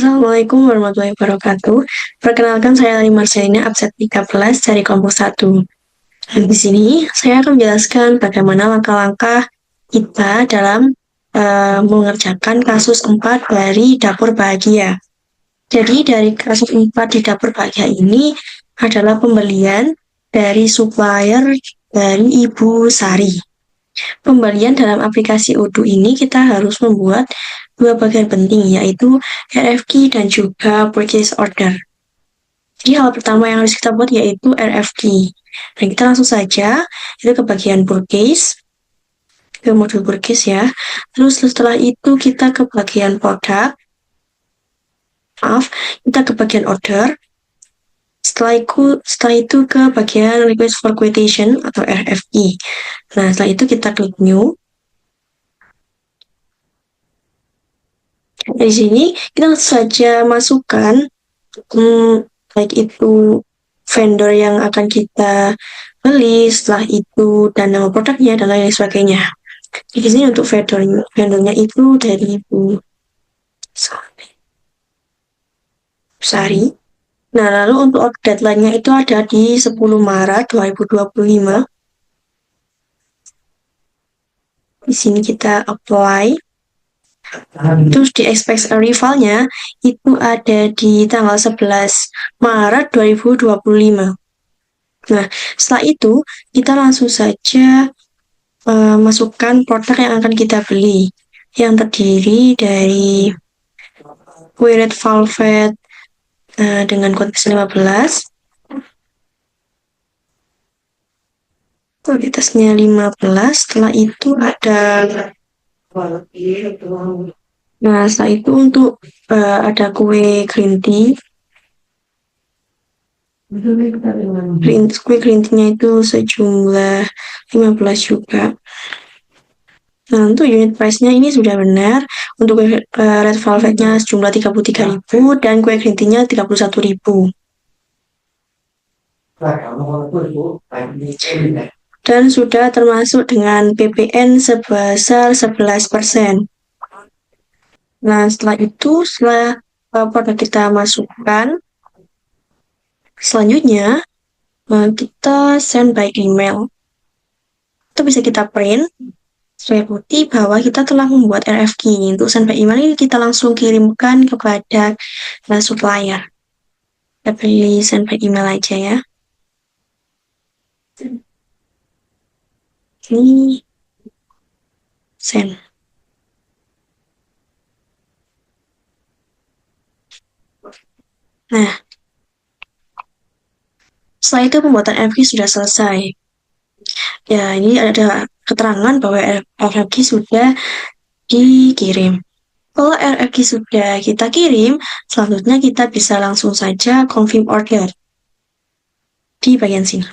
Assalamualaikum warahmatullahi wabarakatuh. Perkenalkan saya Lali Marcelina, absen 13 dari kelompok 1. Dan di sini saya akan menjelaskan bagaimana langkah-langkah kita dalam mengerjakan kasus 4 dari dapur bahagia. Jadi dari kasus 4 di dapur bahagia ini adalah pembelian dari supplier dari Ibu Sari. Pembelian dalam aplikasi Odoo ini kita harus membuat dua bagian penting, yaitu RFQ dan juga purchase order. Jadi hal pertama yang harus kita buat yaitu RFQ. Dan kita langsung saja itu ke bagian purchase, ke modul purchase ya. Terus setelah itu kita ke bagian produk. Kita ke bagian order. Setelah itu ke bagian request for quotation atau RFQ. Nah, setelah itu kita klik new. Di sini kita langsung saja masukkan baik itu vendor yang akan kita beli, setelah itu dan nama produknya dan lain sebagainya. Di sini untuk vendornya itu dari Ibu Sari. Nah, lalu untuk deadline-nya itu ada di 10 Maret 2025. Di sini kita apply. Terus di expect arrival-nya itu ada di tanggal 11 Maret 2025. Nah, setelah itu kita langsung saja masukkan produk yang akan kita beli, yang terdiri dari kue red velvet dengan kuantitas 15, kuantitasnya 15. Setelah itu ada setelah itu untuk ada kue green tea. Kue green tea-nya itu sejumlah 15 juga. Nah, untuk unit price-nya ini sudah benar. Untuk kue red velvet-nya sejumlah 33.000 dan kue green tea-nya 31.000. Dan sudah termasuk dengan PPN sebesar 11%. Nah, setelah itu, setelah produk kita masukkan, selanjutnya kita send by email. Itu bisa kita print supaya bukti bahwa kita telah membuat RFQ. Untuk send by email ini kita langsung kirimkan kepada supplier. Kita pilih send by email aja ya. Ini send. Nah, setelah itu pembuatan RFQ sudah selesai. Ya, ini ada keterangan bahwa RFQ sudah dikirim. Kalau RFQ sudah kita kirim, selanjutnya kita bisa langsung saja confirm order di bagian sini.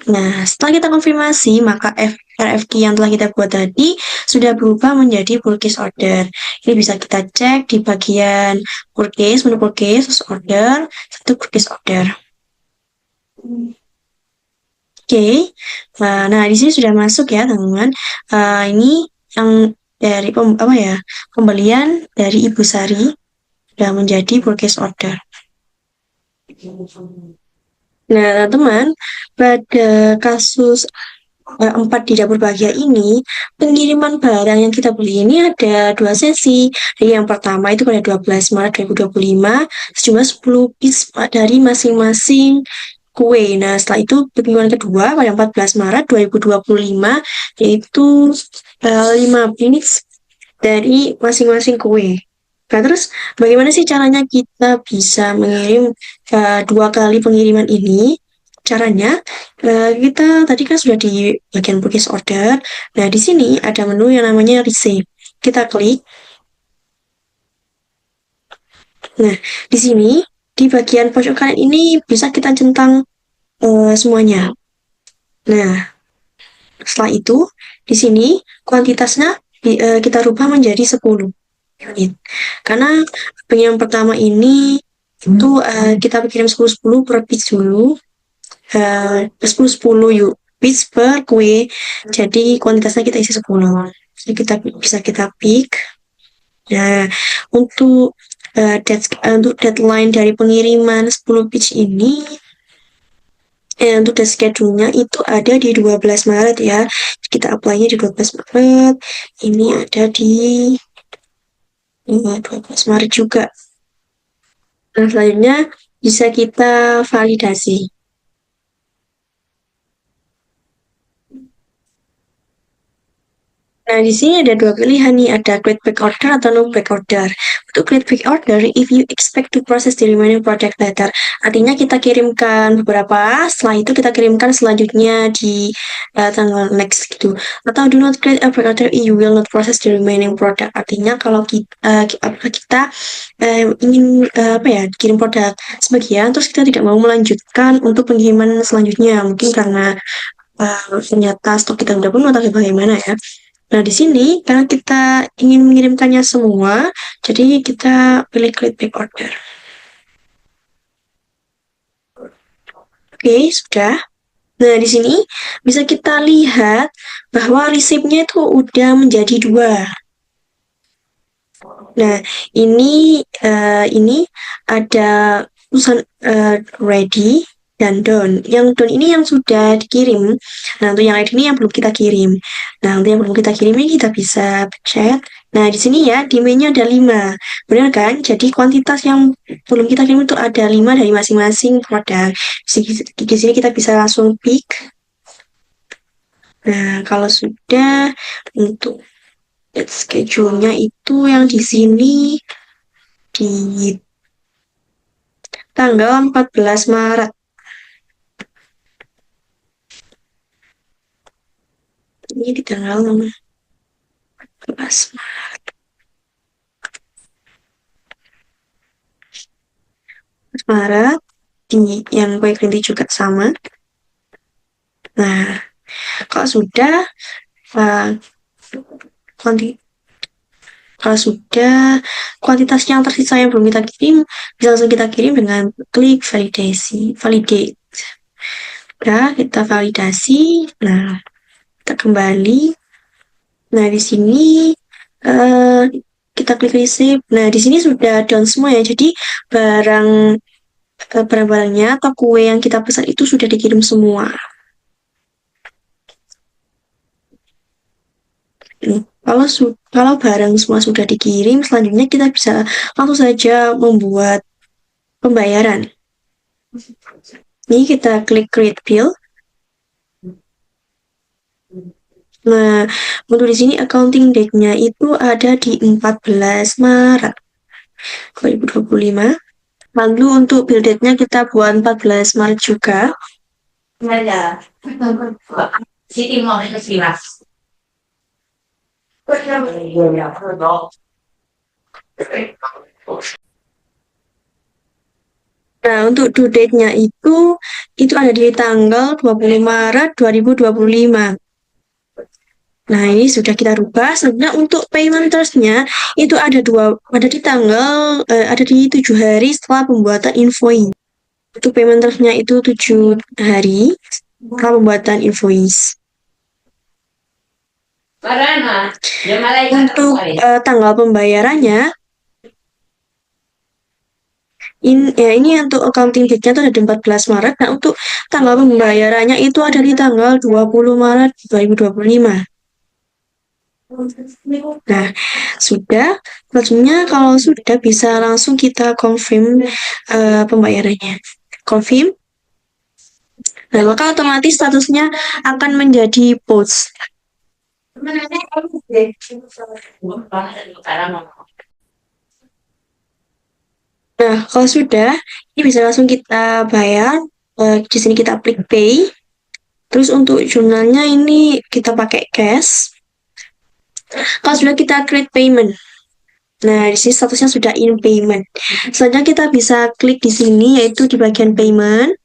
Nah, setelah kita konfirmasi, maka RFQ yang telah kita buat tadi sudah berubah menjadi purchase order. Ini bisa kita cek di bagian purchase, menu purchase, order, satu purchase order. Oke. Nah, di sini sudah masuk ya, teman-teman. Ini yang dari pembelian dari Ibu Sari sudah menjadi purchase order. Nah, teman, pada kasus 4 di dapur bahagia ini, pengiriman barang yang kita beli ini ada 2 sesi. Jadi yang pertama itu pada 12 Maret 2025, sejumlah 10 piece dari masing-masing kue. Nah, setelah itu pengiriman kedua pada 14 Maret 2025, yaitu 5 piece dari masing-masing kue. Nah, terus bagaimana sih caranya kita bisa mengirim 2 kali pengiriman ini? Caranya, kita tadi kan sudah di bagian purchase order. Nah, di sini ada menu yang namanya receive. Kita klik. Nah, di sini, di bagian pojok kanan ini bisa kita centang semuanya. Nah, setelah itu, di sini kuantitasnya kita rubah menjadi 10 unit. Karena pengiriman pertama ini itu kita kirim 10-10 per piece dulu. 10-10 piece per kue, jadi kuantitasnya kita isi 10. Jadi kita bisa kita pick Nah, untuk untuk deadline dari pengiriman 10 pitch ini, untuk the schedule-nya itu ada di 12 Maret ya. Kita apply-nya di 12 Maret. Ini ada di 12 Maret juga. Nah, selanjutnya bisa kita validasi. Nah, di sini ada dua pilihan nih, ada create back order atau no back order. Untuk create back order, if you expect to process the remaining project later. Artinya kita kirimkan beberapa, setelah itu kita kirimkan selanjutnya di tanggal next gitu. Atau do not create a back order if you will not process the remaining product. Artinya kalau kita ingin apa ya, kirim produk sebagian, terus kita tidak mau melanjutkan untuk pengiriman selanjutnya. Mungkin karena ternyata stok kita udah penuh atau bagaimana ya. Nah, di sini karena kita ingin mengirimkannya semua, jadi kita pilih create back order. Oke, sudah. Nah, di sini bisa kita lihat bahwa resipnya itu udah menjadi 2. Nah, ini ada tulisan ready dan done. Yang done ini yang sudah dikirim. Nah, untuk yang ready ini yang belum kita kirim. Nah, untuk yang belum kita kirim ini kita bisa pencet. Nah, di sini ya, di menu ada 5. Benar kan? Jadi kuantitas yang belum kita kirim itu ada 5 dari masing-masing produk. Di sini kita bisa langsung pick. Nah, kalau sudah untuk schedule-nya itu yang di sini di tanggal 14 Maret. Ini di tanggal 14 Maret. Di yang kue green tea juga sama. Nah, kalau sudah kalau sudah kuantitas yang tersisa yang belum kita kirim, bisa langsung kita kirim dengan klik validate. Nah, kita validasi. Nah, kita kembali. Nah, di sini kita klik receive. Nah, di sini sudah down semua ya. Jadi barang-barangnya atau kue yang kita pesan itu sudah dikirim semua. Kalau barang semua sudah dikirim, selanjutnya kita bisa langsung saja membuat pembayaran. Ini kita klik create bill. Nah, untuk di sini accounting date-nya itu ada di 14 Maret 2025. Lalu untuk bill date-nya kita buat 14 Maret juga. Nah, untuk due date-nya itu ada di tanggal 20 Maret 2025. Nah, ini sudah kita rubah. Sebenarnya untuk payment terms-nya itu ada di 7 hari setelah pembuatan invoice. Untuk payment terms-nya itu 7 hari setelah pembuatan invoice. Untuk tanggal pembayarannya, ini untuk accounting date-nya itu ada di 14 Maret. Nah, untuk tanggal pembayarannya itu ada di tanggal 20 Maret 2025. Nah, sudah. Selanjutnya kalau sudah bisa langsung kita confirm pembayarannya. Confirm. Nah, maka otomatis statusnya akan menjadi post. Nah, kalau sudah, ini bisa langsung kita bayar. Di sini kita klik pay. Terus untuk jurnalnya ini kita pakai cash. Kalau sudah kita create payment. Nah, di sini statusnya sudah in payment. Selanjutnya kita bisa klik di sini yaitu di bagian payment.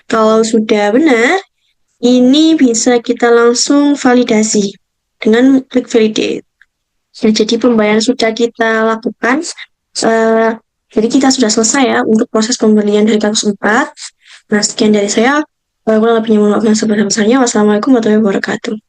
Kalau sudah benar, ini bisa kita langsung validasi dengan klik validate. Ya, jadi pembayaran sudah kita lakukan. Jadi kita sudah selesai ya untuk proses pembelian dari kasus 4. Nah, sekian dari saya. Kurang lebihnya mohon maaf yang sebesar-besarnya. Wassalamualaikum warahmatullahi wabarakatuh.